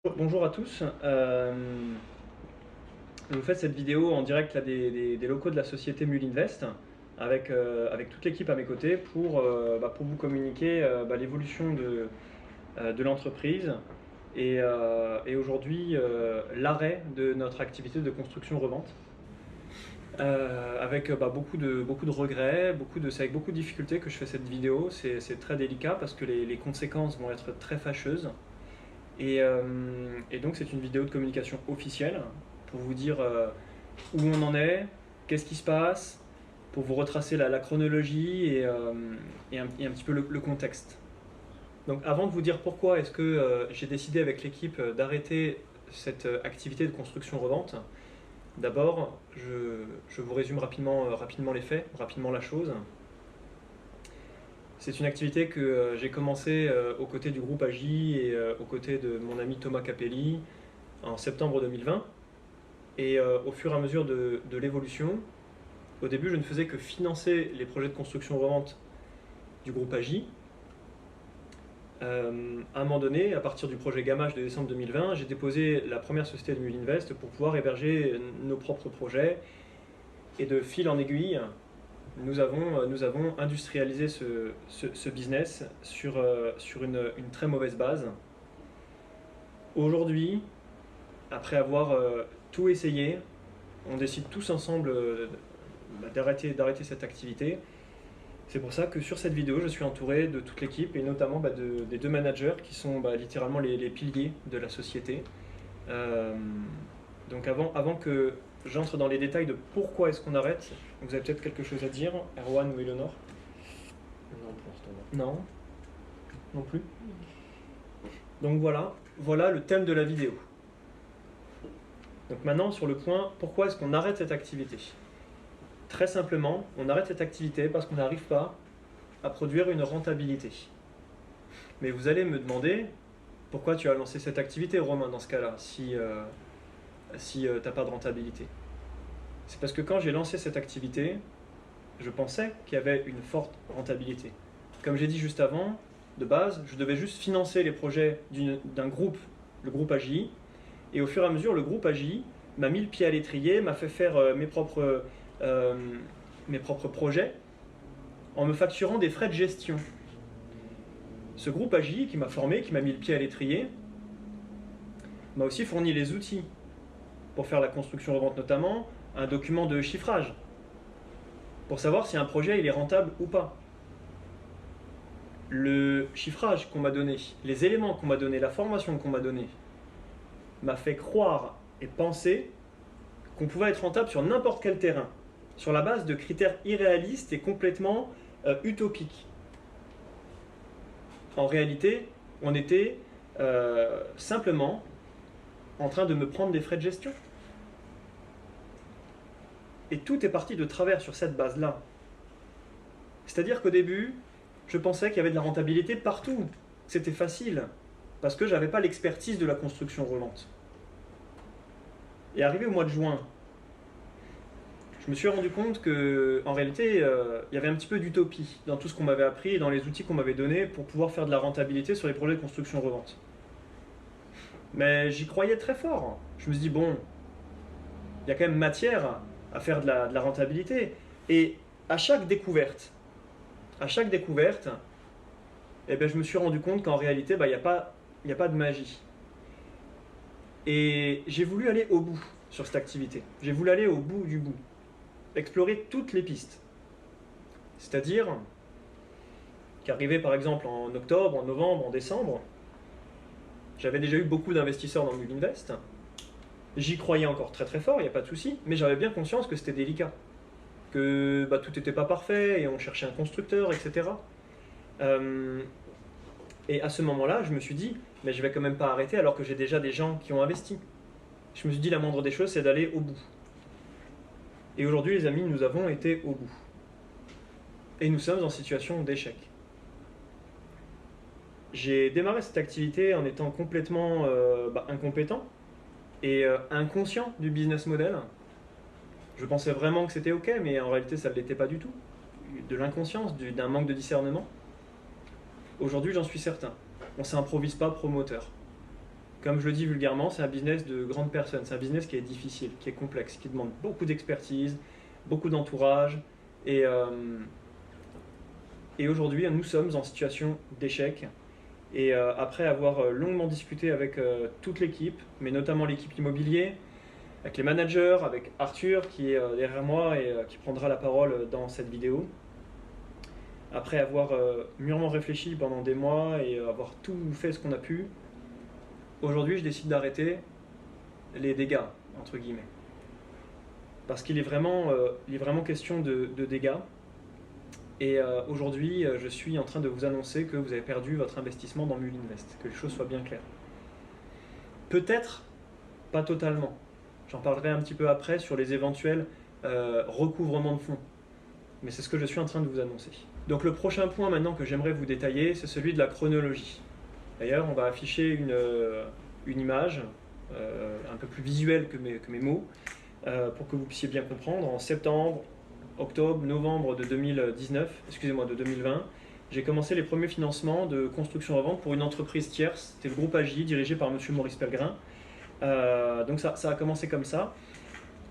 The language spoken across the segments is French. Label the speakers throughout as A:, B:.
A: Bonjour à tous. Je vous fais cette vidéo en direct là, des locaux de la société Mulinvest avec toute l'équipe à mes côtés pour vous communiquer l'évolution de l'entreprise et aujourd'hui l'arrêt de notre activité de construction-revente. Avec beaucoup de regrets, c'est avec beaucoup de difficultés que je fais cette vidéo. C'est très délicat parce que les conséquences vont être très fâcheuses. Et donc c'est une vidéo de communication officielle pour vous dire où on en est, qu'est-ce qui se passe, pour vous retracer la chronologie et un petit peu le contexte. Donc avant de vous dire pourquoi est-ce que j'ai décidé avec l'équipe d'arrêter cette activité de construction-revente, d'abord je vous résume rapidement les faits, rapidement la chose. C'est une activité que j'ai commencé aux côtés du groupe AGI et aux côtés de mon ami Thomas Capelli en septembre 2020. Et au fur et à mesure de l'évolution, au début je ne faisais que financer les projets de construction-revente du groupe AGI. À un moment donné, à partir du projet Gamache de décembre 2020, j'ai déposé la première société de Mulinvest pour pouvoir héberger nos propres projets. Et de fil en aiguille, nous avons industrialisé ce business sur une très mauvaise base. Aujourd'hui, après avoir tout essayé, on décide tous ensemble d'arrêter cette activité. C'est pour ça que sur cette vidéo, je suis entouré de toute l'équipe et notamment des deux managers qui sont littéralement les piliers de la société. Donc avant que j'entre dans les détails de pourquoi est-ce qu'on arrête, vous avez peut-être quelque chose à dire, Erwan ou Eleonore?
B: Non, pour l'instant, non.
A: Non? Non plus? Donc voilà le thème de la vidéo. Donc maintenant sur le point, pourquoi est-ce qu'on arrête cette activité? Très simplement, on arrête cette activité parce qu'on n'arrive pas à produire une rentabilité. Mais vous allez me demander, pourquoi tu as lancé cette activité, Romain, dans ce cas-là, si tu n'as pas de rentabilité? C'est parce que quand j'ai lancé cette activité, je pensais qu'il y avait une forte rentabilité. Comme j'ai dit juste avant, de base, je devais juste financer les projets d'un groupe, le groupe AGI, et au fur et à mesure, le groupe AGI m'a mis le pied à l'étrier, m'a fait faire mes propres projets en me facturant des frais de gestion. Ce groupe AGI qui m'a formé, qui m'a mis le pied à l'étrier, m'a aussi fourni les outils pour faire la construction-revente, notamment un document de chiffrage pour savoir si un projet il est rentable ou pas. Le chiffrage qu'on m'a donné, les éléments qu'on m'a donnés, la formation qu'on m'a donnée m'a fait croire et penser qu'on pouvait être rentable sur n'importe quel terrain, sur la base de critères irréalistes et complètement utopiques. En réalité, on était simplement en train de me prendre des frais de gestion. Et tout est parti de travers sur cette base-là. C'est-à-dire qu'au début, je pensais qu'il y avait de la rentabilité partout. C'était facile, parce que je n'avais pas l'expertise de la construction-revente. Et arrivé au mois de juin, je me suis rendu compte qu'en réalité, il y avait un petit peu d'utopie dans tout ce qu'on m'avait appris et dans les outils qu'on m'avait donnés pour pouvoir faire de la rentabilité sur les projets de construction-revente. Mais j'y croyais très fort. Je me suis dit, bon, il y a quand même matière à faire de la rentabilité. Et à chaque découverte, eh bien, je me suis rendu compte qu'en réalité, il n'y a pas de magie. Et j'ai voulu aller au bout sur cette activité. J'ai voulu aller au bout du bout. Explorer toutes les pistes. C'est-à-dire qu'arrivé par exemple en octobre, en novembre, en décembre, j'avais déjà eu beaucoup d'investisseurs dans Mulinvest. J'y croyais encore très très fort, il n'y a pas de souci, mais j'avais bien conscience que c'était délicat. Que tout n'était pas parfait et on cherchait un constructeur, etc. Et à ce moment-là, je me suis dit, mais je vais quand même pas arrêter alors que j'ai déjà des gens qui ont investi. Je me suis dit, la moindre des choses, c'est d'aller au bout. Et aujourd'hui, les amis, nous avons été au bout. Et nous sommes en situation d'échec. J'ai démarré cette activité en étant complètement incompétent et inconscient du business model. Je pensais vraiment que c'était ok, mais en réalité, ça ne l'était pas du tout. De l'inconscience, d'un manque de discernement. Aujourd'hui, j'en suis certain. On ne s'improvise pas promoteur. Comme je le dis vulgairement, c'est un business de grandes personnes, c'est un business qui est difficile, qui est complexe, qui demande beaucoup d'expertise, beaucoup d'entourage. Et, et aujourd'hui, nous sommes en situation d'échec. Et après avoir longuement discuté avec toute l'équipe, mais notamment l'équipe immobilier, avec les managers, avec Arthur qui est derrière moi et qui prendra la parole dans cette vidéo, après avoir mûrement réfléchi pendant des mois et avoir tout fait ce qu'on a pu, aujourd'hui je décide d'arrêter les dégâts, entre guillemets. Parce qu'il est vraiment question de dégâts. Et aujourd'hui, je suis en train de vous annoncer que vous avez perdu votre investissement dans Mullinvest, que les choses soient bien claires. Peut-être pas totalement. J'en parlerai un petit peu après sur les éventuels recouvrements de fonds. Mais c'est ce que je suis en train de vous annoncer. Donc le prochain point maintenant que j'aimerais vous détailler, c'est celui de la chronologie. D'ailleurs, on va afficher une image un peu plus visuelle que mes mots pour que vous puissiez bien comprendre. En septembre, octobre, novembre de 2019, excusez-moi, de 2020, j'ai commencé les premiers financements de construction-revente pour une entreprise tierce. C'était le groupe AGI dirigé par M. Maurice Pellegrin. Donc ça a commencé comme ça.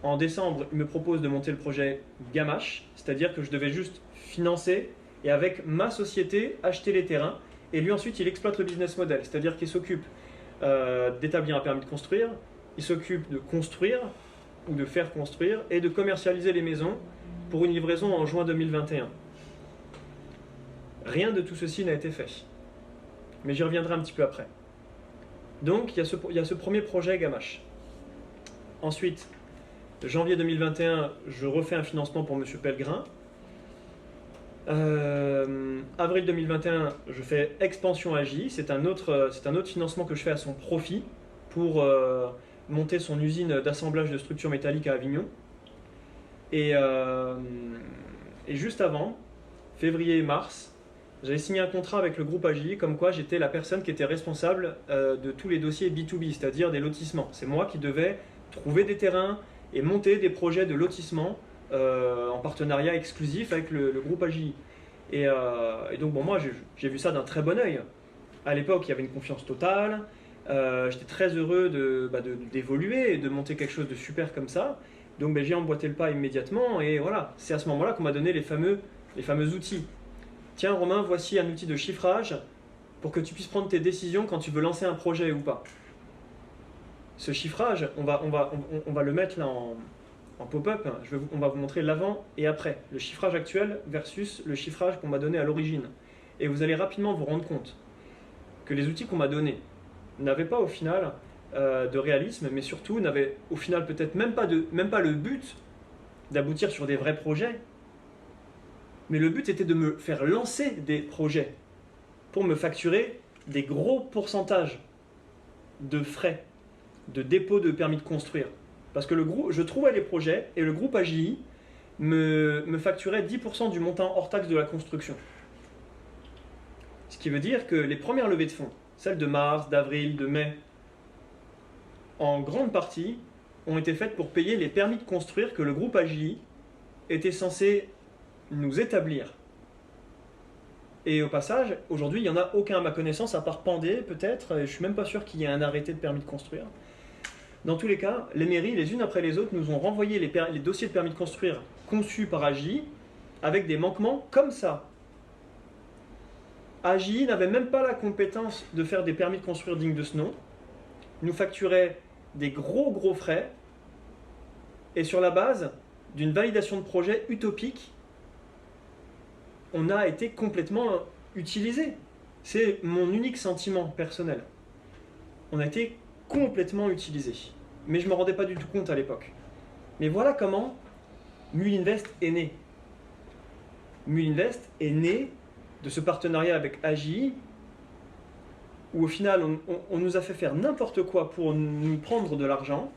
A: En décembre, il me propose de monter le projet Gamache, c'est-à-dire que je devais juste financer et avec ma société acheter les terrains. Et lui ensuite, il exploite le business model, c'est-à-dire qu'il s'occupe d'établir un permis de construire, il s'occupe de construire ou de faire construire et de commercialiser les maisons pour une livraison en juin 2021. Rien de tout ceci n'a été fait. Mais j'y reviendrai un petit peu après. Donc, il y a ce premier projet Gamache. Ensuite, janvier 2021, je refais un financement pour M. Pellegrin. Avril 2021, je fais Expansion AGI. C'est un autre financement que je fais à son profit pour monter son usine d'assemblage de structures métalliques à Avignon. Et juste avant, février et mars, j'avais signé un contrat avec le groupe AGI, comme quoi j'étais la personne qui était responsable de tous les dossiers B2B, c'est-à-dire des lotissements. C'est moi qui devais trouver des terrains et monter des projets de lotissement en partenariat exclusif avec le groupe AGI. Et donc bon, moi j'ai vu ça d'un très bon œil. À l'époque, il y avait une confiance totale. J'étais très heureux d'évoluer et de monter quelque chose de super comme ça. Donc j'ai emboîté le pas immédiatement et voilà, c'est à ce moment-là qu'on m'a donné les fameux outils. Tiens Romain, voici un outil de chiffrage pour que tu puisses prendre tes décisions quand tu veux lancer un projet ou pas. Ce chiffrage, on va le mettre là en pop-up. On va vous montrer l'avant et après. Le chiffrage actuel versus le chiffrage qu'on m'a donné à l'origine. Et vous allez rapidement vous rendre compte que les outils qu'on m'a donnés n'avaient pas au final de réalisme, mais surtout n'avaient au final peut-être même pas le but d'aboutir sur des vrais projets. Mais le but était de me faire lancer des projets pour me facturer des gros pourcentages de frais, de dépôt de permis de construire. Parce que je trouvais les projets et le groupe AGI me facturait 10% du montant hors taxe de la construction. Ce qui veut dire que les premières levées de fonds, celles de mars, d'avril, de mai, en grande partie, ont été faites pour payer les permis de construire que le groupe AGI était censé nous établir. Et au passage, aujourd'hui, il n'y en a aucun à ma connaissance, à part Pandé peut-être, et je ne suis même pas sûr qu'il y ait un arrêté de permis de construire. Dans tous les cas, les mairies, les unes après les autres, nous ont renvoyé les dossiers de permis de construire conçus par AGI avec des manquements comme ça. AGI n'avait même pas la compétence de faire des permis de construire dignes de ce nom, nous facturait des gros frais, et sur la base d'une validation de projet utopique, on a été complètement utilisé. C'est mon unique sentiment personnel. On a été complètement utilisé. Mais je ne me rendais pas du tout compte à l'époque. Mais voilà comment Mullinvest est né. Mullinvest est né de ce partenariat avec AGI, où au final on nous a fait faire n'importe quoi pour nous prendre de l'argent.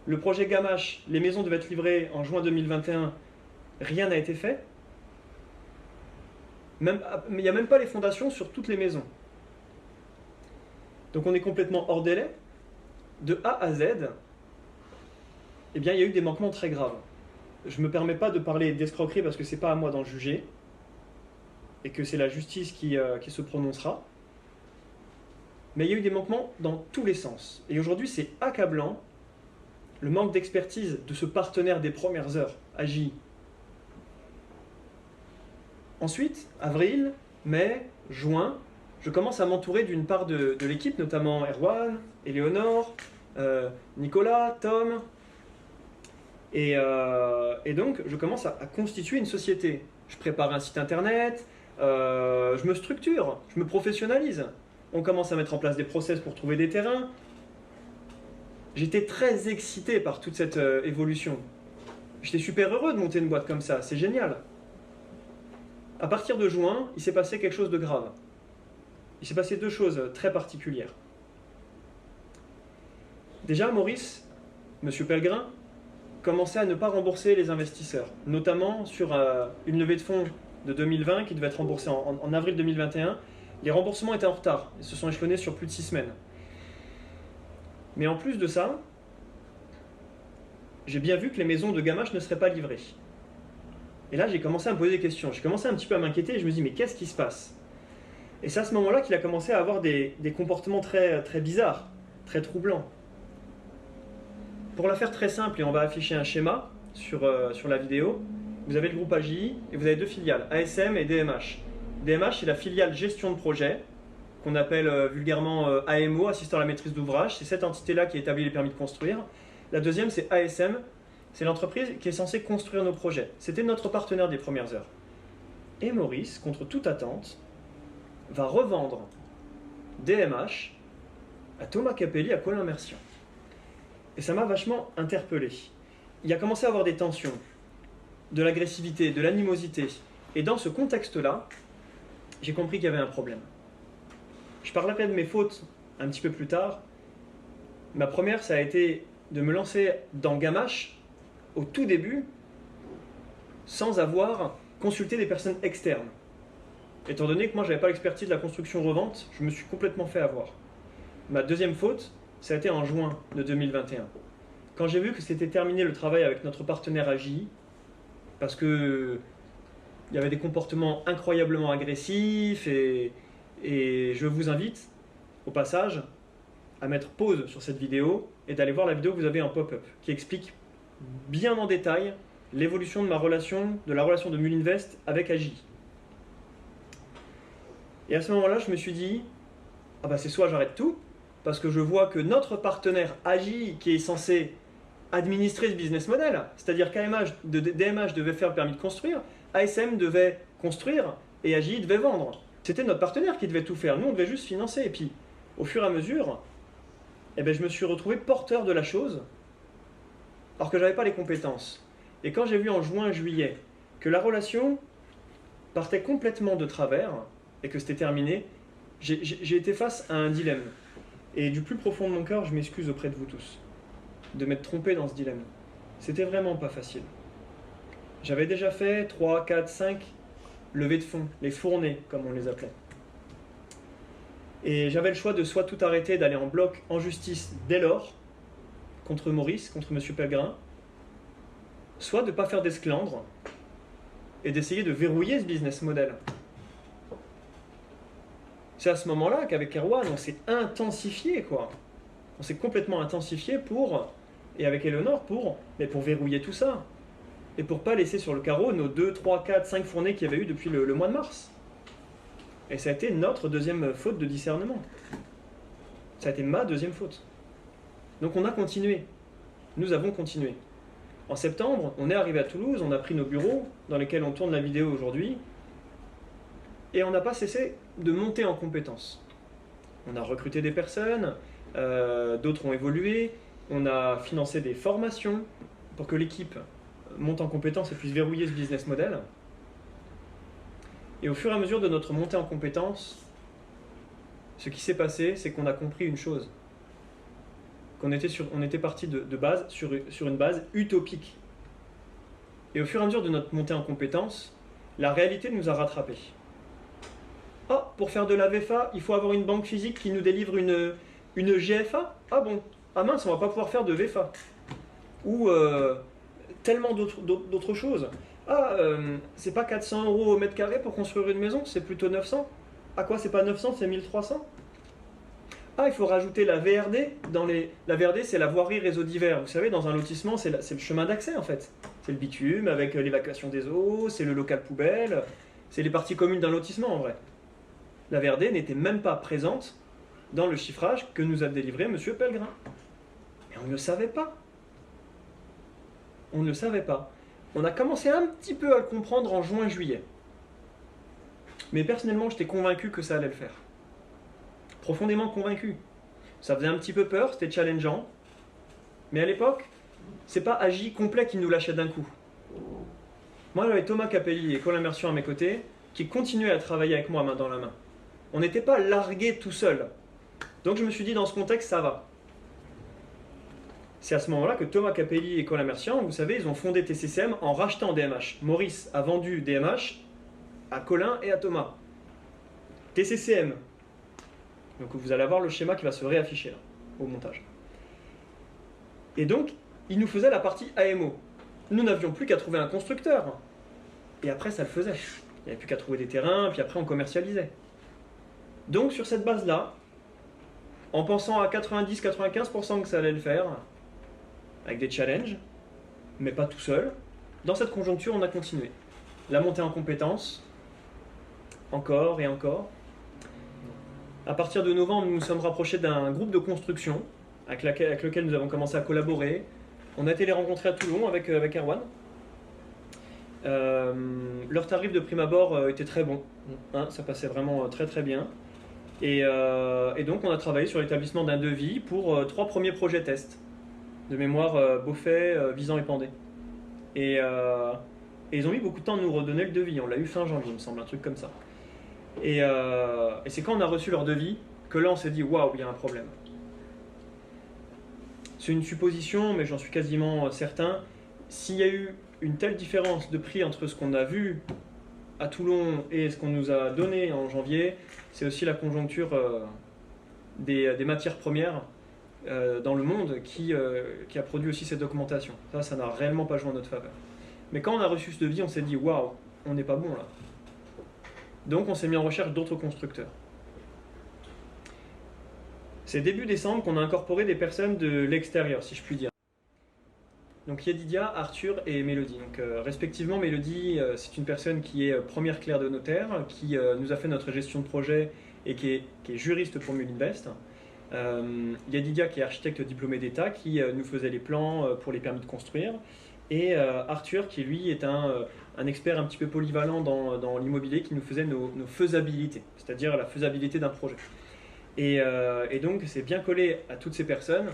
A: Le projet Gamache, les maisons devaient être livrées en juin 2021, rien n'a été fait. Il n'y a même pas les fondations sur toutes les maisons. Donc on est complètement hors délai. De A à Z, eh bien, il y a eu des manquements très graves. Je ne me permets pas de parler d'escroquerie parce que ce n'est pas à moi d'en juger et que c'est la justice qui se prononcera. Mais il y a eu des manquements dans tous les sens. Et aujourd'hui, c'est accablant, le manque d'expertise de ce partenaire des premières heures, AGI. Ensuite, avril, mai, juin, je commence à m'entourer d'une part de l'équipe, notamment Erwan, Éléonore, Nicolas, Tom. Et donc, je commence à constituer une société. Je prépare un site internet, je me structure, je me professionnalise. On commence à mettre en place des process pour trouver des terrains. J'étais très excité par toute cette évolution. J'étais super heureux de monter une boîte comme ça, c'est génial. À partir de juin, il s'est passé quelque chose de grave. Il s'est passé deux choses très particulières. Déjà, Maurice, Monsieur Pellegrin, commençait à ne pas rembourser les investisseurs, notamment sur une levée de fonds de 2020 qui devait être remboursée en avril 2021. Les remboursements étaient en retard et se sont échelonnés sur plus de 6 semaines. Mais en plus de ça, j'ai bien vu que les maisons de Gamache ne seraient pas livrées. Et là, j'ai commencé à me poser des questions. J'ai commencé un petit peu à m'inquiéter et je me dis, mais qu'est-ce qui se passe? Et c'est à ce moment-là qu'il a commencé à avoir des comportements très, très bizarres, très troublants. Pour la faire très simple, et on va afficher un schéma sur la vidéo, vous avez le groupe AGI et vous avez deux filiales, ASM et DMH. DMH, c'est la filiale gestion de projet, qu'on appelle vulgairement AMO, assistant à la maîtrise d'ouvrage. C'est cette entité-là qui établit les permis de construire. La deuxième, c'est ASM, c'est l'entreprise qui est censée construire nos projets. C'était notre partenaire des premières heures. Et Maurice, contre toute attente, va revendre DMH à Thomas Capelli, à Colin Mercian. Et ça m'a vachement interpellé. Il a commencé à avoir des tensions, de l'agressivité, de l'animosité. Et dans ce contexte-là, j'ai compris qu'il y avait un problème. Je parlerai de mes fautes un petit peu plus tard. Ma première, ça a été de me lancer dans Gamache au tout début, sans avoir consulté des personnes externes. Étant donné que moi, je n'avais pas l'expertise de la construction-revente, je me suis complètement fait avoir. Ma deuxième faute, ça a été en juin de 2021. Quand j'ai vu que c'était terminé le travail avec notre partenaire AGI, parce que il y avait des comportements incroyablement agressifs et je vous invite, au passage, à mettre pause sur cette vidéo et d'aller voir la vidéo que vous avez en pop-up, qui explique bien en détail l'évolution de ma relation, de la relation de Mulinvest avec AGI. Et à ce moment-là, je me suis dit, ah bah c'est soit j'arrête tout, parce que je vois que notre partenaire AGI, qui est censé administrer ce business model, c'est-à-dire qu'DMH devait faire le permis de construire, ASM devait construire et AGI devait vendre. C'était notre partenaire qui devait tout faire, nous on devait juste financer. Et puis, au fur et à mesure, eh ben, je me suis retrouvé porteur de la chose, alors que je n'avais pas les compétences. Et quand j'ai vu en juin-juillet que la relation partait complètement de travers et que c'était terminé, j'ai été face à un dilemme. Et du plus profond de mon cœur, je m'excuse auprès de vous tous de m'être trompé dans ce dilemme. C'était vraiment pas facile. J'avais déjà fait 3, 4, 5 levées de fonds, les fournées comme on les appelait. Et j'avais le choix de soit tout arrêter, d'aller en bloc en justice dès lors, contre Maurice, contre Monsieur Pellegrin, soit de ne pas faire d'esclandre et d'essayer de verrouiller ce business model. C'est à ce moment-là qu'avec Erwan, on s'est intensifié, quoi. On s'est complètement intensifié et avec Éléonore pour verrouiller tout ça. Et pour pas laisser sur le carreau nos 2, 3, 4, 5 fournées qu'il y avait eu depuis le mois de mars. Et ça a été notre deuxième faute de discernement. Ça a été ma deuxième faute. Donc on a continué. Nous avons continué. En septembre, on est arrivé à Toulouse, on a pris nos bureaux dans lesquels on tourne la vidéo aujourd'hui. Et on n'a pas cessé de monter en compétences. On a recruté des personnes, d'autres ont évolué, on a financé des formations pour que l'équipe monte en compétences et puisse verrouiller ce business model. Et au fur et à mesure de notre montée en compétences, ce qui s'est passé, c'est qu'on a compris une chose. On était parti de base sur une base utopique. Et au fur et à mesure de notre montée en compétences, la réalité nous a rattrapés. Ah, pour faire de la VFA, il faut avoir une banque physique qui nous délivre une GFA? Ah bon, ah mince, on va pas pouvoir faire de VFA. Ou tellement d'autres choses. Ah, c'est pas 400 € au mètre carré pour construire une maison, c'est plutôt 900. À quoi c'est pas 900, c'est 1300? Ah, il faut rajouter la VRD. La VRD, c'est la voirie réseau divers. Vous savez, dans un lotissement, c'est le chemin d'accès en fait. C'est le bitume avec l'évacuation des eaux, c'est le local poubelle, c'est les parties communes d'un lotissement en vrai. La VRD n'était même pas présente dans le chiffrage que nous a délivré M. Pellegrin. Mais on ne le savait pas. On ne le savait pas. On a commencé un petit peu à le comprendre en juin-juillet. Mais personnellement, j'étais convaincu que ça allait le faire. Profondément convaincu. Ça faisait un petit peu peur, c'était challengeant. Mais à l'époque, c'est pas AJ complet qui nous lâchait d'un coup. Moi, j'avais Thomas Capelli et Colin Mercian à mes côtés, qui continuaient à travailler avec moi main dans la main. On n'était pas largués tout seul. Donc je me suis dit, dans ce contexte, ça va. C'est à ce moment-là que Thomas Capelli et Colin Mercian, vous savez, ils ont fondé TCCM en rachetant DMH. Maurice a vendu DMH à Colin et à Thomas. TCCM. Donc vous allez avoir le schéma qui va se réafficher là, au montage. Et donc, ils nous faisaient la partie AMO. Nous n'avions plus qu'à trouver un constructeur. Et après, ça le faisait. Il n'y avait plus qu'à trouver des terrains, puis après, on commercialisait. Donc, sur cette base-là, en pensant à 90-95% que ça allait le faire, avec des challenges, mais pas tout seul, dans cette conjoncture, on a continué. La montée en compétences, encore et encore. À partir de novembre, nous nous sommes rapprochés d'un groupe de construction avec lequel nous avons commencé à collaborer. On a été les rencontrer à Toulon avec Erwan. Leur tarif de prime abord était très bon. Hein, ça passait vraiment très très bien. Et donc on a travaillé sur l'établissement d'un devis pour 3 premiers projets tests. De mémoire, Beaufait, Visan et Pendée. Et ils ont mis beaucoup de temps à nous redonner le devis. On l'a eu fin janvier, il me semble, un truc comme ça. Et c'est quand on a reçu leur devis que là on s'est dit waouh, il y a un problème. C'est une supposition, mais j'en suis quasiment certain. S'il y a eu une telle différence de prix entre ce qu'on a vu à Toulon et ce qu'on nous a donné en janvier, c'est aussi la conjoncture des matières premières dans le monde qui a produit aussi cette augmentation. Ça n'a réellement pas joué en notre faveur. Mais quand on a reçu ce devis, on s'est dit waouh, on n'est pas bon là. Donc on s'est mis en recherche d'autres constructeurs. C'est début décembre qu'on a incorporé des personnes de l'extérieur, si je puis dire. Donc Yedidia, Arthur et Mélodie. Donc, respectivement, Mélodie, c'est une personne qui est première clerc de notaire, qui nous a fait notre gestion de projet et qui est juriste pour Mulinvest. Yedidia, qui est architecte diplômé d'État, qui nous faisait les plans pour les permis de construire. Et Arthur, qui lui est un expert un petit peu polyvalent dans l'immobilier, qui nous faisait nos faisabilités, c'est-à-dire la faisabilité d'un projet. Et donc, c'est bien collé à toutes ces personnes,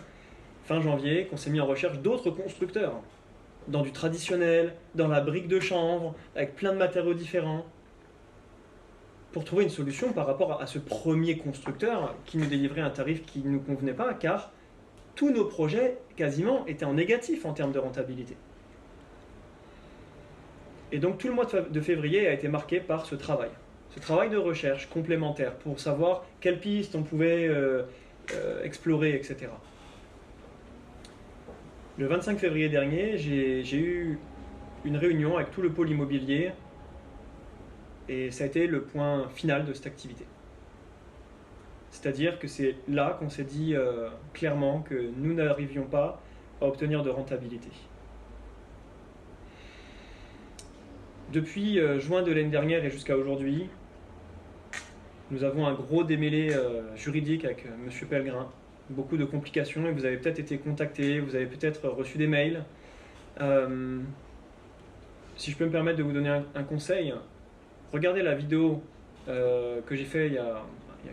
A: fin janvier, qu'on s'est mis en recherche d'autres constructeurs, dans du traditionnel, dans la brique de chanvre, avec plein de matériaux différents, pour trouver une solution par rapport à ce premier constructeur qui nous délivrait un tarif qui ne nous convenait pas, car tous nos projets, quasiment, étaient en négatif en termes de rentabilité. Et donc, tout le mois de février a été marqué par ce travail de recherche complémentaire pour savoir quelles pistes on pouvait explorer, etc. Le 25 février dernier, j'ai eu une réunion avec tout le pôle immobilier et ça a été le point final de cette activité. C'est-à-dire que c'est là qu'on s'est dit clairement que nous n'arrivions pas à obtenir de rentabilité. Depuis juin de l'année dernière et jusqu'à aujourd'hui, nous avons un gros démêlé juridique avec M. Pellegrin. Beaucoup de complications et vous avez peut-être été contacté, vous avez peut-être reçu des mails. Si je peux me permettre de vous donner un conseil, regardez la vidéo que j'ai faite il y a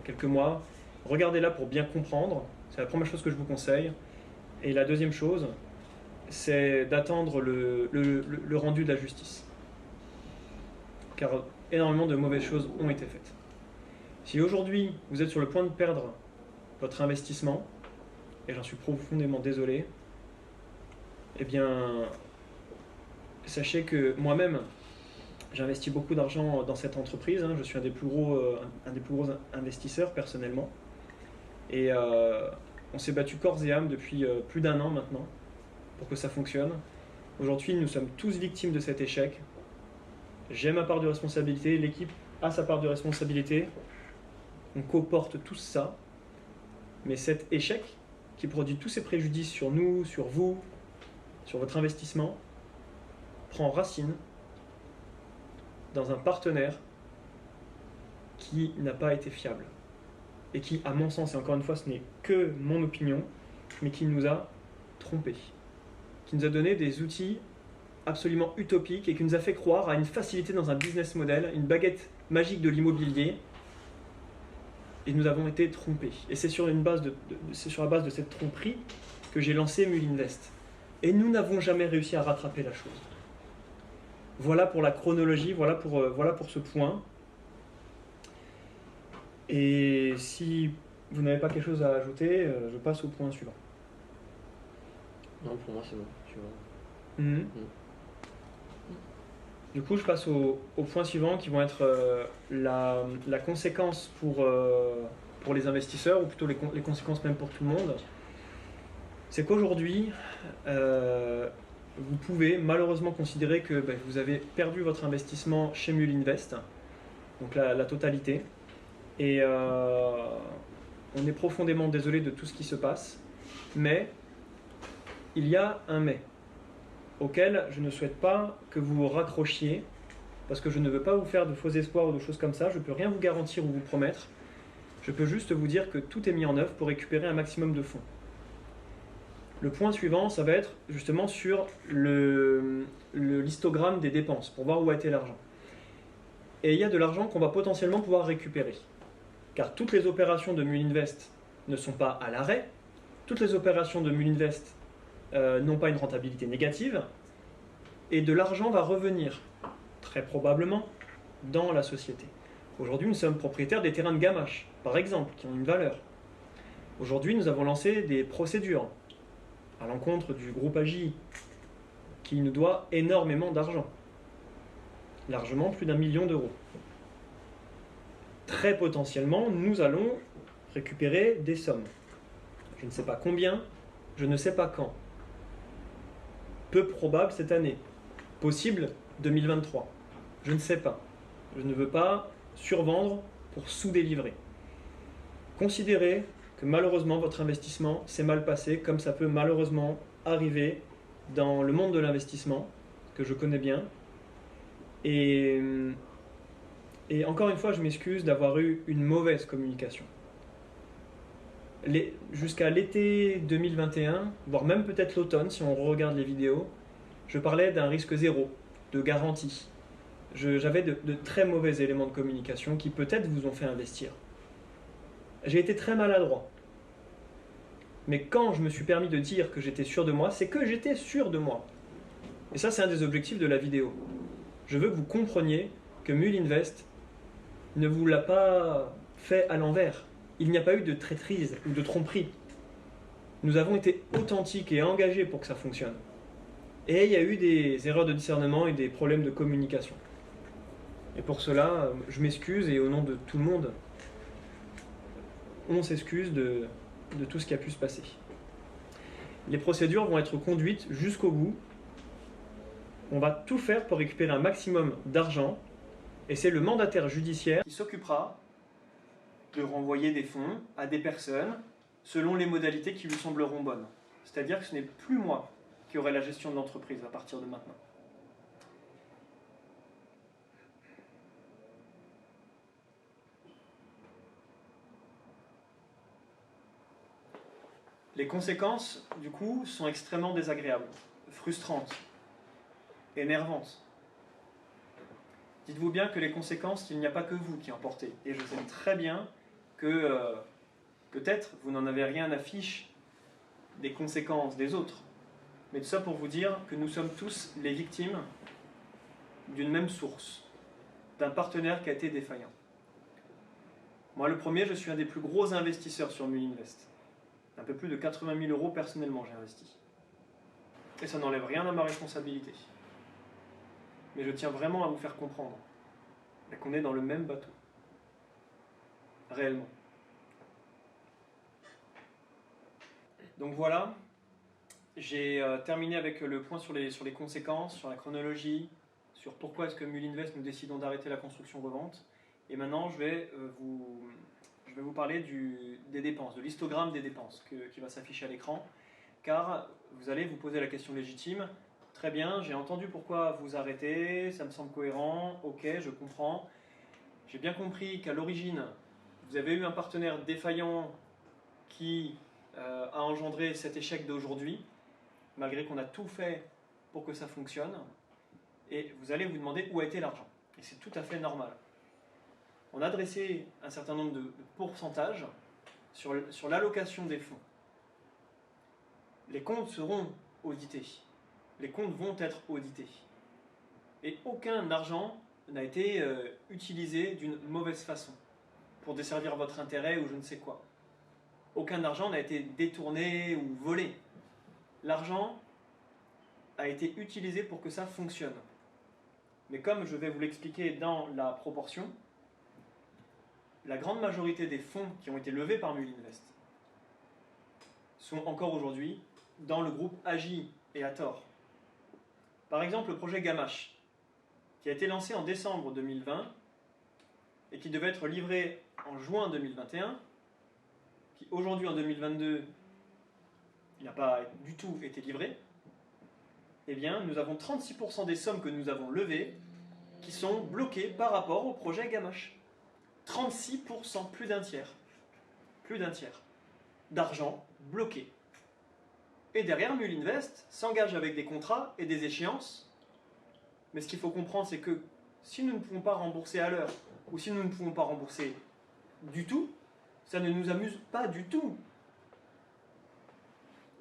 A: quelques mois. Regardez-la pour bien comprendre. C'est la première chose que je vous conseille. Et la deuxième chose, c'est d'attendre le rendu de la justice. Car énormément de mauvaises choses ont été faites. Si aujourd'hui vous êtes sur le point de perdre votre investissement, et j'en suis profondément désolé, eh bien, sachez que moi-même, j'investis beaucoup d'argent dans cette entreprise. Je suis un des plus gros investisseurs personnellement. Et on s'est battu corps et âme depuis plus d'1 an maintenant pour que ça fonctionne. Aujourd'hui, nous sommes tous victimes de cet échec. J'ai ma part de responsabilité, l'équipe a sa part de responsabilité. On co-porte tous ça. Mais cet échec, qui produit tous ces préjudices sur nous, sur vous, sur votre investissement, prend racine dans un partenaire qui n'a pas été fiable. Et qui, à mon sens, et encore une fois, ce n'est que mon opinion, mais qui nous a trompés. Qui nous a donné des outils absolument utopiques et qui nous a fait croire à une facilité dans un business model, une baguette magique de l'immobilier. Et nous avons été trompés. Et c'est sur la base de cette tromperie que j'ai lancé Mulinvest. Et nous n'avons jamais réussi à rattraper la chose. Voilà pour la chronologie, voilà pour ce point. Et si vous n'avez pas quelque chose à ajouter, je passe au point suivant.
B: Non, pour moi c'est bon. Tu vois.
A: Du coup, je passe au point suivant qui vont être la conséquence pour les investisseurs, ou plutôt les conséquences même pour tout le monde. C'est qu'aujourd'hui, vous pouvez malheureusement considérer que vous avez perdu votre investissement chez Mulinvest, donc la totalité. Et on est profondément désolé de tout ce qui se passe, mais il y a un mais auquel je ne souhaite pas que vous vous raccrochiez, parce que je ne veux pas vous faire de faux espoirs ou de choses comme ça. Je ne peux rien vous garantir ou vous promettre. Je peux juste vous dire que tout est mis en œuvre pour récupérer un maximum de fonds. Le point suivant, ça va être justement sur le histogramme des dépenses, pour voir où a été l'argent. Et il y a de l'argent qu'on va potentiellement pouvoir récupérer. Car toutes les opérations de Mulinvest ne sont pas à l'arrêt. Toutes les opérations de Mulinvest n'ont pas une rentabilité négative. Et de l'argent va revenir, très probablement, dans la société. Aujourd'hui, nous sommes propriétaires des terrains de Gamache, par exemple, qui ont une valeur. Aujourd'hui, nous avons lancé des procédures à l'encontre du groupe AGI, qui nous doit énormément d'argent. Largement plus d'1 million d'euros. Très potentiellement, nous allons récupérer des sommes. Je ne sais pas combien, je ne sais pas quand. Peu probable cette année. Possible 2023. Je ne sais pas. Je ne veux pas survendre pour sous-délivrer. Considérez que malheureusement votre investissement s'est mal passé, comme ça peut malheureusement arriver dans le monde de l'investissement, que je connais bien. Et encore une fois, je m'excuse d'avoir eu une mauvaise communication. Jusqu'à l'été 2021, voire même peut-être l'automne, si on regarde les vidéos, je parlais d'un risque zéro, de garantie. J'avais de très mauvais éléments de communication qui peut-être vous ont fait investir. J'ai été très maladroit. Mais quand je me suis permis de dire que j'étais sûr de moi, c'est que j'étais sûr de moi. Et ça, c'est un des objectifs de la vidéo. Je veux que vous compreniez que Mulinvest ne vous l'a pas fait à l'envers. Il n'y a pas eu de traîtrise ou de tromperie. Nous avons été authentiques et engagés pour que ça fonctionne. Et il y a eu des erreurs de discernement et des problèmes de communication. Et pour cela, je m'excuse, et au nom de tout le monde, on s'excuse de tout ce qui a pu se passer. Les procédures vont être conduites jusqu'au bout. On va tout faire pour récupérer un maximum d'argent, et c'est le mandataire judiciaire qui s'occupera de renvoyer des fonds à des personnes selon les modalités qui lui sembleront bonnes. C'est-à-dire que ce n'est plus moi qui aurai la gestion de l'entreprise à partir de maintenant. Les conséquences, du coup, sont extrêmement désagréables, frustrantes, énervantes. Dites-vous bien que les conséquences, il n'y a pas que vous qui en portez. Et je sais très bien que peut-être vous n'en avez rien à fiche des conséquences des autres. Mais tout ça pour vous dire que nous sommes tous les victimes d'une même source, d'un partenaire qui a été défaillant. Moi, le premier, je suis un des plus gros investisseurs sur Mulinvest. Un peu plus de 80 000 euros personnellement, j'ai investi. Et ça n'enlève rien à ma responsabilité. Mais je tiens vraiment à vous faire comprendre qu'on est dans le même bateau. Réellement. Donc voilà, j'ai terminé avec le point sur les conséquences, sur la chronologie, sur pourquoi est-ce que Mulinvest nous décidons d'arrêter la construction-revente. Et maintenant, je vais je vais vous parler des dépenses, de l'histogramme des dépenses qui va s'afficher à l'écran, car vous allez vous poser la question légitime. Très bien, j'ai entendu pourquoi vous arrêtez, ça me semble cohérent, ok, je comprends. J'ai bien compris qu'à l'origine, vous avez eu un partenaire défaillant qui a engendré cet échec d'aujourd'hui, malgré qu'on a tout fait pour que ça fonctionne. Et vous allez vous demander où a été l'argent. Et c'est tout à fait normal. On a dressé un certain nombre de pourcentages sur l'allocation des fonds. Les comptes seront audités. Les comptes vont être audités. Et aucun argent n'a été utilisé d'une mauvaise façon pour desservir votre intérêt ou je ne sais quoi. Aucun argent n'a été détourné ou volé. L'argent a été utilisé pour que ça fonctionne. Mais comme je vais vous l'expliquer dans la proportion, la grande majorité des fonds qui ont été levés par Mullinvest sont encore aujourd'hui dans le groupe Agi et à tort. Par exemple, le projet Gamache, qui a été lancé en décembre 2020 et qui devait être livré en juin 2021, qui aujourd'hui en 2022 n'a pas du tout été livré, eh bien nous avons 36% des sommes que nous avons levées qui sont bloquées par rapport au projet Gamache. 36%, plus d'un tiers d'argent bloqué. Et derrière, Mullinvest s'engage avec des contrats et des échéances. Mais ce qu'il faut comprendre, c'est que si nous ne pouvons pas rembourser à l'heure, ou si nous ne pouvons pas rembourser du tout, ça ne nous amuse pas du tout.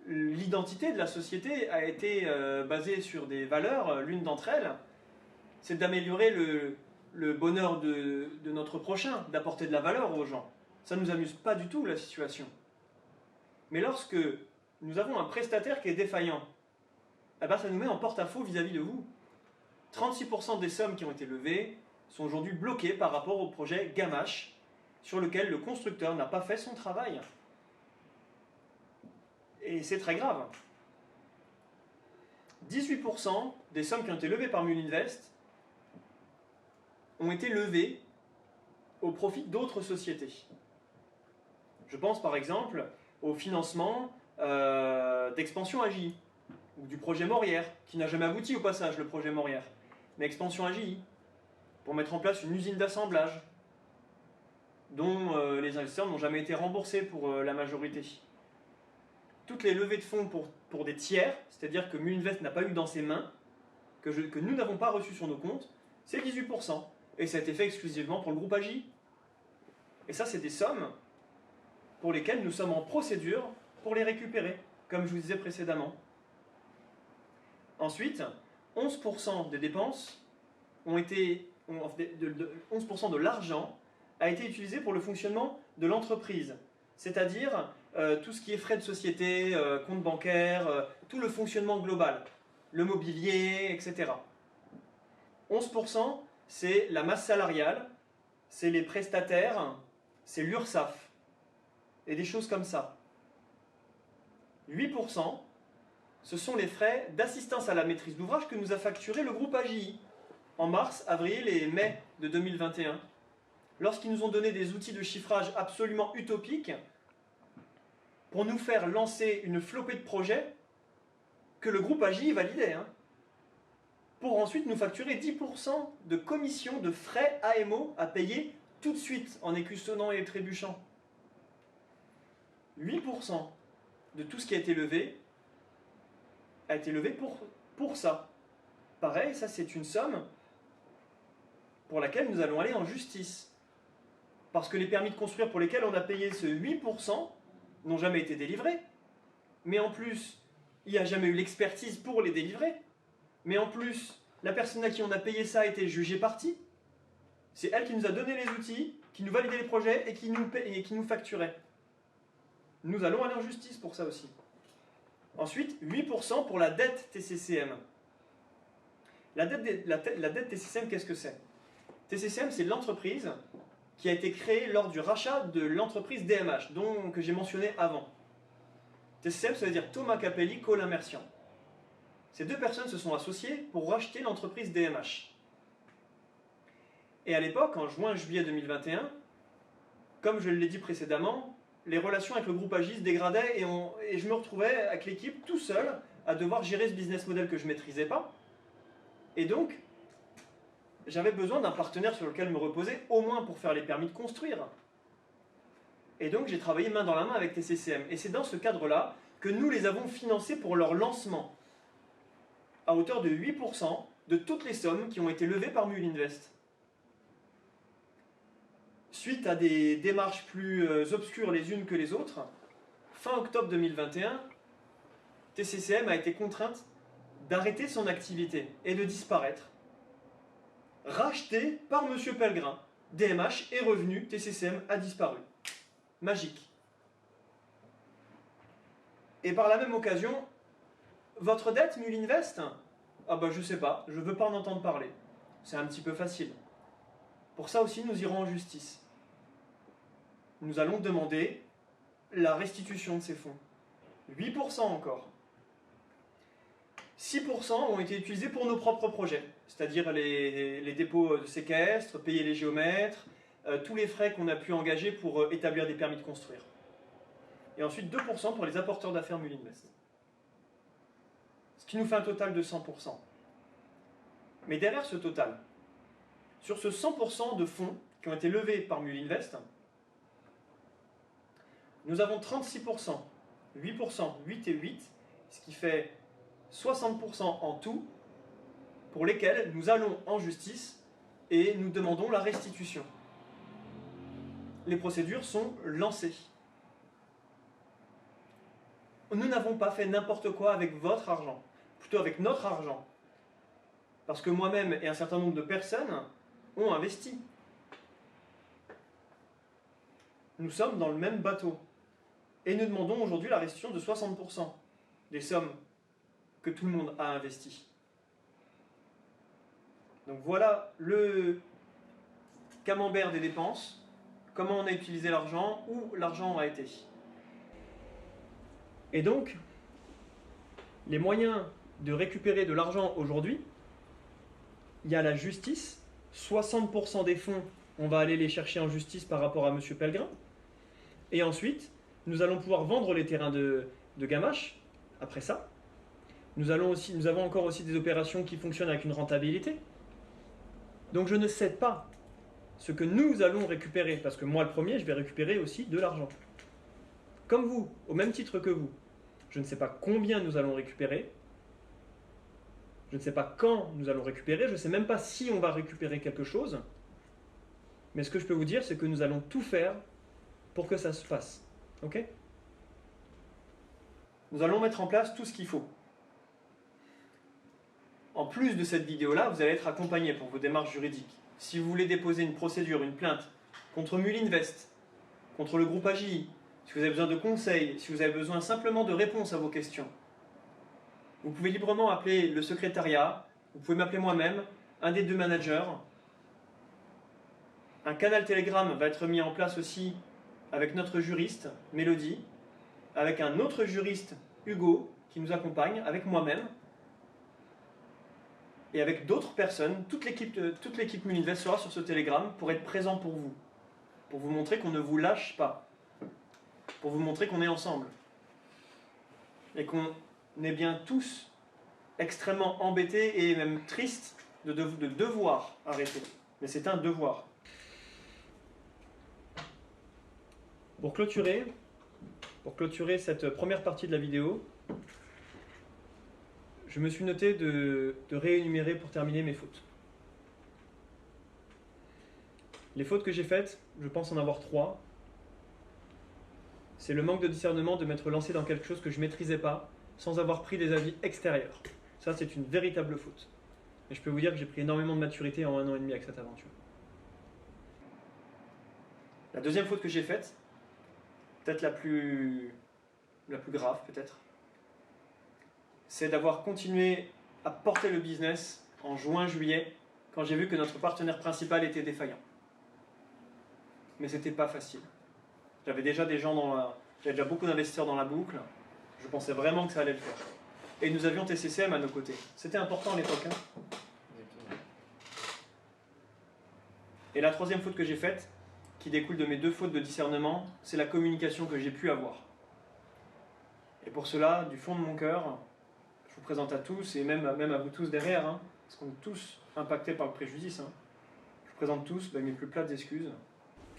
A: L'identité de la société a été basée sur des valeurs. L'une d'entre elles, c'est d'améliorer le bonheur de notre prochain, d'apporter de la valeur aux gens. Ça ne nous amuse pas du tout, la situation. Mais lorsque nous avons un prestataire qui est défaillant, eh ben ça nous met en porte-à-faux vis-à-vis de vous. 36% des sommes qui ont été levées sont aujourd'hui bloquées par rapport au projet Gamache, sur lequel le constructeur n'a pas fait son travail. Et c'est très grave. 18% des sommes qui ont été levées par Mullinvest ont été levées au profit d'autres sociétés. Je pense par exemple au financement d'Expansion AGI, ou du projet Morière, qui n'a jamais abouti au passage, le projet Morière, mais Expansion AGI, pour mettre en place une usine d'assemblage, dont les investisseurs n'ont jamais été remboursés pour la majorité. Toutes les levées de fonds pour des tiers, c'est-à-dire que Mullinvest n'a pas eu dans ses mains, que nous n'avons pas reçu sur nos comptes, c'est 18%. Et ça a été fait exclusivement pour le groupe AGI. Et ça, c'est des sommes pour lesquelles nous sommes en procédure pour les récupérer, comme je vous disais précédemment. Ensuite, 11% des dépenses ont été... 11% de l'argent a été utilisé pour le fonctionnement de l'entreprise. C'est-à-dire tout ce qui est frais de société, compte bancaire, tout le fonctionnement global, le mobilier, etc. 11%, c'est la masse salariale, c'est les prestataires, c'est l'URSSAF, et des choses comme ça. 8%, ce sont les frais d'assistance à la maîtrise d'ouvrage que nous a facturé le groupe AGI en mars, avril et mai de 2021, lorsqu'ils nous ont donné des outils de chiffrage absolument utopiques pour nous faire lancer une flopée de projets que le groupe AGI validait, pour ensuite nous facturer 10% de commission de frais AMO à payer tout de suite en écusonnant et trébuchant. 8% de tout ce qui a été levé pour ça. Pareil, ça c'est une somme pour laquelle nous allons aller en justice. Parce que les permis de construire pour lesquels on a payé ce 8% n'ont jamais été délivrés. Mais en plus, il n'y a jamais eu l'expertise pour les délivrer. Mais en plus, la personne à qui on a payé ça a été jugée partie. C'est elle qui nous a donné les outils, qui nous validait les projets et qui nous facturait. Nous allons aller en justice pour ça aussi. Ensuite, 8% pour la dette TCCM. La dette TCCM, qu'est-ce que c'est? TCCM, c'est l'entreprise qui a été créée lors du rachat de l'entreprise DMH, que j'ai mentionné avant. TCCM, ça veut dire Thomas Capelli, Colin Mercian. Ces deux personnes se sont associées pour racheter l'entreprise DMH. Et à l'époque, en juin-juillet 2021, comme je l'ai dit précédemment, les relations avec le groupe Agis se dégradaient et je me retrouvais avec l'équipe tout seul à devoir gérer ce business model que je ne maîtrisais pas. Et donc, j'avais besoin d'un partenaire sur lequel me reposer, au moins pour faire les permis de construire. Et donc, j'ai travaillé main dans la main avec TCCM. Et c'est dans ce cadre-là que nous les avons financés pour leur lancement, à hauteur de 8% de toutes les sommes qui ont été levées par Mullinvest. Suite à des démarches plus obscures les unes que les autres, fin octobre 2021, TCCM a été contrainte d'arrêter son activité et de disparaître. Racheté par M. Pellegrin. DMH est revenu, TCCM a disparu. Magique. Et par la même occasion, votre dette, Mullinvest? Ah bah je sais pas, je veux pas en entendre parler. C'est un petit peu facile. Pour ça aussi, nous irons en justice. Nous allons demander la restitution de ces fonds. 8% encore. 6% ont été utilisés pour nos propres projets, c'est-à-dire les dépôts de séquestre, payer les géomètres, tous les frais qu'on a pu engager pour établir des permis de construire. Et ensuite 2% pour les apporteurs d'affaires Mullinvest. Ce qui nous fait un total de 100%. Mais derrière ce total, sur ce 100% de fonds qui ont été levés par Mullinvest, nous avons 36%, 8%, 8 et 8, ce qui fait 60% en tout, pour lesquels nous allons en justice et nous demandons la restitution. Les procédures sont lancées. Nous n'avons pas fait n'importe quoi avec votre argent, plutôt avec notre argent. Parce que moi-même et un certain nombre de personnes ont investi. Nous sommes dans le même bateau. Et nous demandons aujourd'hui la restitution de 60% des sommes que tout le monde a investies. Donc voilà le camembert des dépenses, comment on a utilisé l'argent, où l'argent a été. Et donc, les moyens de récupérer de l'argent aujourd'hui, il y a la justice, 60% des fonds, on va aller les chercher en justice par rapport à M. Pellegrin, et ensuite, nous allons pouvoir vendre les terrains de Gamache, après ça. Nous avons encore aussi des opérations qui fonctionnent avec une rentabilité. Donc je ne cède pas ce que nous allons récupérer, parce que moi le premier, je vais récupérer aussi de l'argent. Comme vous, au même titre que vous. Je ne sais pas combien nous allons récupérer, je ne sais pas quand nous allons récupérer, je ne sais même pas si on va récupérer quelque chose, mais ce que je peux vous dire, c'est que nous allons tout faire pour que ça se passe. Ok ? Nous allons mettre en place tout ce qu'il faut. En plus de cette vidéo-là, vous allez être accompagné pour vos démarches juridiques. Si vous voulez déposer une procédure, une plainte contre Mullinvest, contre le groupe AGI, si vous avez besoin de conseils, si vous avez besoin simplement de réponses à vos questions, vous pouvez librement appeler le secrétariat, vous pouvez m'appeler moi-même, un des deux managers. Un canal Telegram va être mis en place aussi avec notre juriste, Mélodie, avec un autre juriste, Hugo, qui nous accompagne, avec moi-même, et avec d'autres personnes. Toute l'équipe Mullinvest sera sur ce Telegram pour être présent pour vous montrer qu'on ne vous lâche pas, pour vous montrer qu'on est ensemble, et qu'on est bien tous extrêmement embêtés et même tristes de devoir arrêter. Mais c'est un devoir. Pour clôturer cette première partie de la vidéo, je me suis noté de réénumérer pour terminer mes fautes. Les fautes que j'ai faites, je pense en avoir 3. C'est le manque de discernement de m'être lancé dans quelque chose que je ne maîtrisais pas, sans avoir pris des avis extérieurs. Ça, c'est une véritable faute. Et je peux vous dire que j'ai pris énormément de maturité en 1 an et demi avec cette aventure. La deuxième faute que j'ai faite, peut-être la plus grave, peut-être, c'est d'avoir continué à porter le business en juin-juillet, quand j'ai vu que notre partenaire principal était défaillant. Mais c'était pas facile. J'avais déjà j'avais déjà beaucoup d'investisseurs dans la boucle, je pensais vraiment que ça allait le faire. Et nous avions TCCM à nos côtés. C'était important à l'époque. Et la troisième faute que j'ai faite, qui découle de mes 2 fautes de discernement, c'est la communication que j'ai pu avoir. Et pour cela, du fond de mon cœur, je vous présente à tous, et même à vous tous derrière, hein, parce qu'on est tous impactés par le préjudice, hein, je vous présente tous mes plus plates excuses.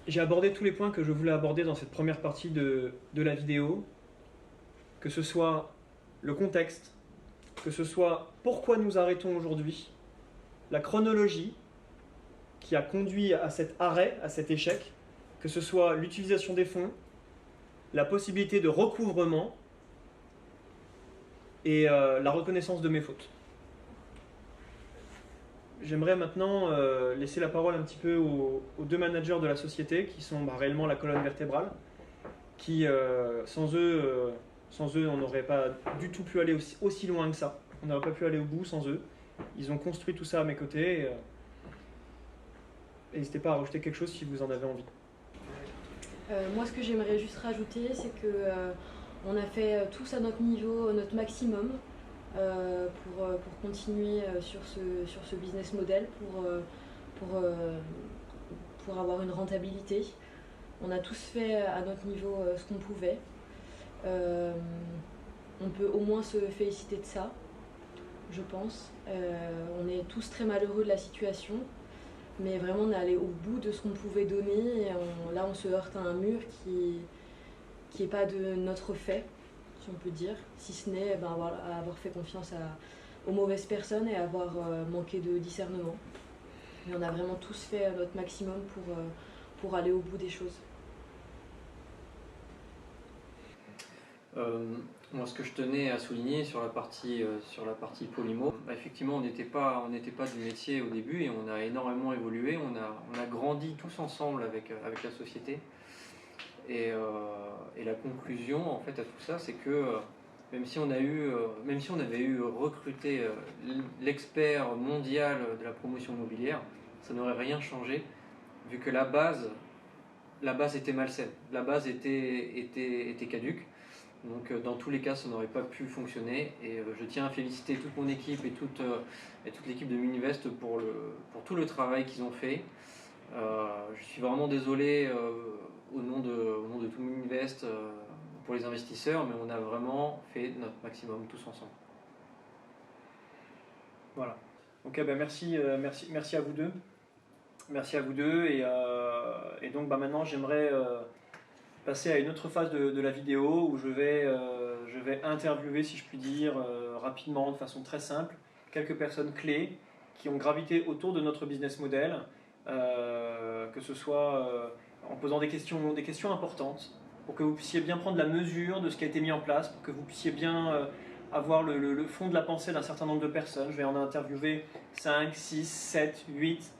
A: J'ai abordé tous les points que je voulais aborder dans cette première partie de la vidéo, que ce soit le contexte, que ce soit pourquoi nous arrêtons aujourd'hui, la chronologie qui a conduit à cet arrêt, à cet échec, que ce soit l'utilisation des fonds, la possibilité de recouvrement et la reconnaissance de mes fautes. J'aimerais maintenant laisser la parole un petit peu aux 2 managers de la société qui sont réellement la colonne vertébrale, qui sans eux on n'aurait pas du tout pu aller aussi loin que ça. On n'aurait pas pu aller au bout sans eux. Ils ont construit tout ça à mes côtés. Et n'hésitez pas à rajouter quelque chose si vous en avez envie.
C: Moi, ce que j'aimerais juste rajouter, c'est que on a fait tous à notre niveau notre maximum pour continuer sur ce business model, pour avoir une rentabilité. On a tous fait à notre niveau ce qu'on pouvait. On peut au moins se féliciter de ça, je pense. On est tous très malheureux de la situation, mais vraiment on est allé au bout de ce qu'on pouvait donner. Et là on se heurte à un mur qui n'est pas de notre fait, si on peut dire, si ce n'est avoir fait confiance aux mauvaises personnes et avoir manqué de discernement. Mais on a vraiment tous fait notre maximum pour aller au bout des choses.
B: Moi, ce que je tenais à souligner sur la partie Polymo, effectivement, on n'était pas du métier au début et on a énormément évolué. On a grandi tous ensemble avec la société. Et la conclusion, en fait, à tout ça, c'est que même si on avait eu recruté l'expert mondial de la promotion immobilière, ça n'aurait rien changé, vu que la base était malsaine, la base était caduque. Donc dans tous les cas, ça n'aurait pas pu fonctionner. Et je tiens à féliciter toute mon équipe et toute l'équipe de Muninvest pour tout le travail qu'ils ont fait. Je suis vraiment désolé au nom de tout Muninvest pour les investisseurs, mais on a vraiment fait notre maximum tous ensemble.
A: Voilà. Ok, merci à vous deux. Merci à vous deux. Et donc maintenant, j'aimerais passer à une autre phase de la vidéo où je vais interviewer, si je puis dire, rapidement, de façon très simple, quelques personnes clés qui ont gravité autour de notre business model, que ce soit en posant des questions importantes, pour que vous puissiez bien prendre la mesure de ce qui a été mis en place, pour que vous puissiez bien avoir le fond de la pensée d'un certain nombre de personnes. Je vais en interviewer 5, 6, 7, 8,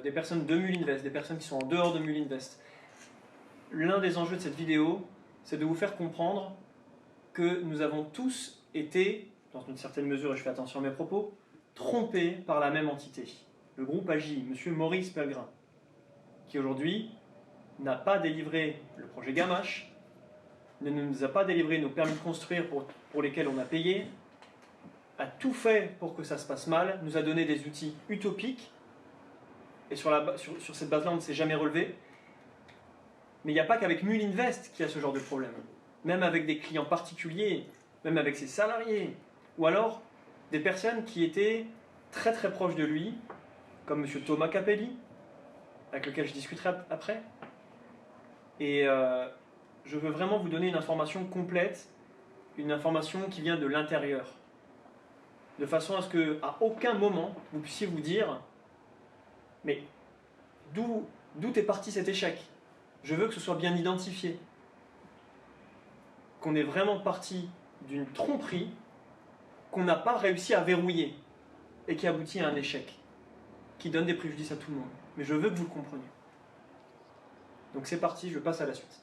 A: des personnes de Muninvest, des personnes qui sont en dehors de Muninvest. L'un des enjeux de cette vidéo, c'est de vous faire comprendre que nous avons tous été, dans une certaine mesure, et je fais attention à mes propos, trompés par la même entité. Le groupe AJ, M. Maurice Pellegrin, qui aujourd'hui n'a pas délivré le projet Gamache, ne nous a pas délivré nos permis de construire pour lesquels on a payé, a tout fait pour que ça se passe mal, nous a donné des outils utopiques, et sur cette base-là, on ne s'est jamais relevé. Mais il n'y a pas qu'avec Muninvest qu'il y a ce genre de problème. Même avec des clients particuliers, même avec ses salariés, ou alors des personnes qui étaient très très proches de lui, comme M. Thomas Capelli, avec lequel je discuterai après. Et je veux vraiment vous donner une information complète, une information qui vient de l'intérieur, de façon à ce qu'à aucun moment vous puissiez vous dire « Mais d'où est parti cet échec ?» Je veux que ce soit bien identifié, qu'on est vraiment parti d'une tromperie qu'on n'a pas réussi à verrouiller et qui aboutit à un échec, qui donne des préjudices à tout le monde. Mais je veux que vous le compreniez. Donc c'est parti, je passe à la suite.